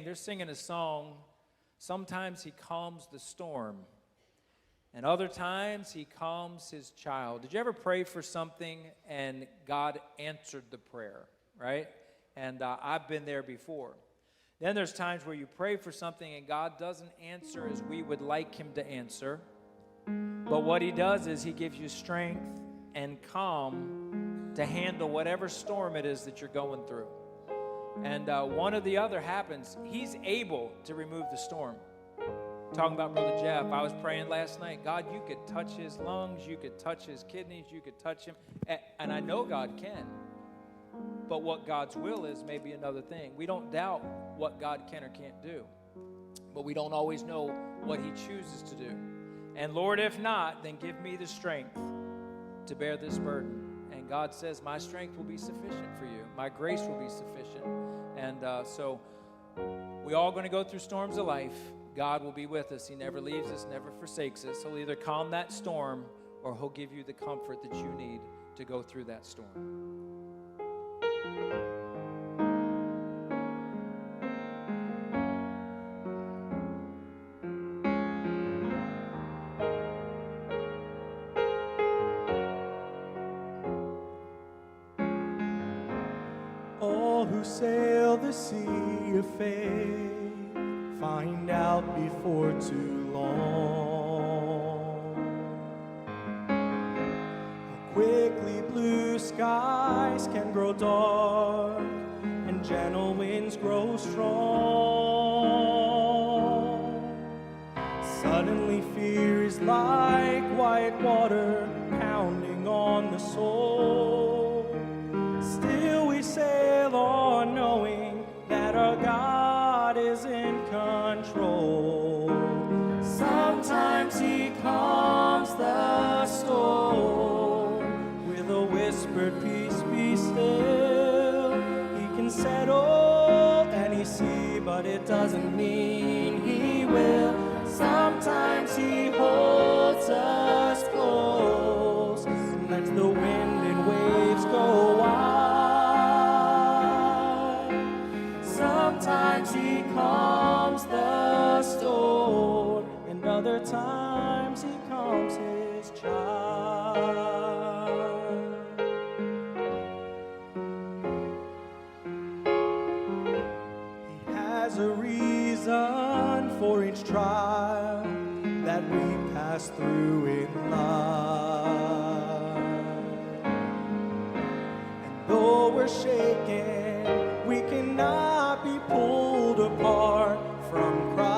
they're singing a song, sometimes he calms the storm, and other times he calms his child. Did you ever pray for something and God answered the prayer, right? And I've been there before. Then there's times where you pray for something and God doesn't answer as we would like him to answer. But what he does is he gives you strength and calm to handle whatever storm it is that you're going through. And one or the other happens. He's able to remove the storm. Talking about Brother Jeff, I was praying last night, God, you could touch his lungs, you could touch his kidneys, you could touch him. And I know God can. But what God's will is may be another thing. We don't doubt what God can or can't do. But we don't always know what he chooses to do. And Lord, if not, then give me the strength to bear this burden. And God says, my strength will be sufficient for you. My grace will be sufficient. And so we all going to go through storms of life. God will be with us. He never leaves us, never forsakes us. He'll either calm that storm or he'll give you the comfort that you need to go through that storm. All who sail the sea of faith find out before too long how quickly blue skies can grow dark and gentle winds grow strong. Suddenly fear is like white water pounding on the soul. Still we sail on knowing that our God is in control. Sometimes he calms the storm with a whispered peace, be still. He can settle any sea, but it doesn't mean he will. Sometimes he holds us close and lets the wind and waves go wide. Sometimes he calms the storm, and other times he calms his child. He has a reason for each trial that we pass through in life. And though we're shaken, we cannot be pulled apart from Christ.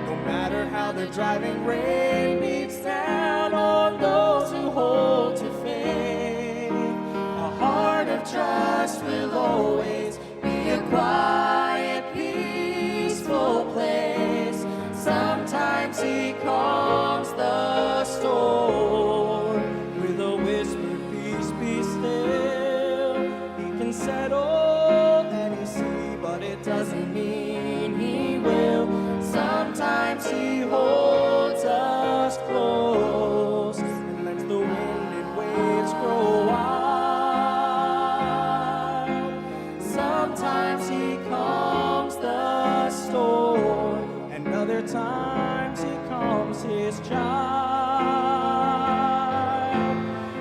No matter how the driving rain beats down on those who hold to faith, a heart of trust will always be a quiet, peaceful place. Sometimes he calms the storm with a whispered peace, be still. He can settle any sea, but it doesn't mean he will. Sometimes he holds us close and lets the wind and waves grow wild. Sometimes he calms the storm, and other times he calms his child.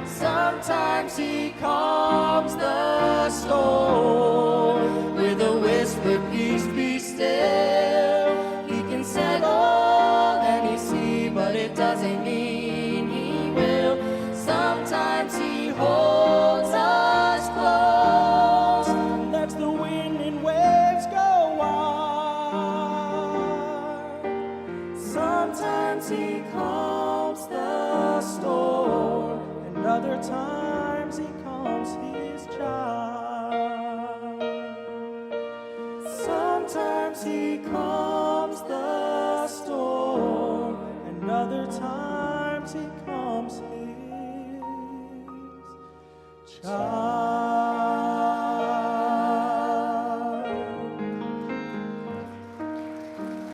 Sometimes he calms the storm with a whispered peace, be still. He can settle any sea, but it doesn't mean he will. Sometimes he holds us close and lets the wind and waves go wild. Sometimes he calms the storm, and other times he calms his child. Sometimes he calms the storm, and other times he calms his child.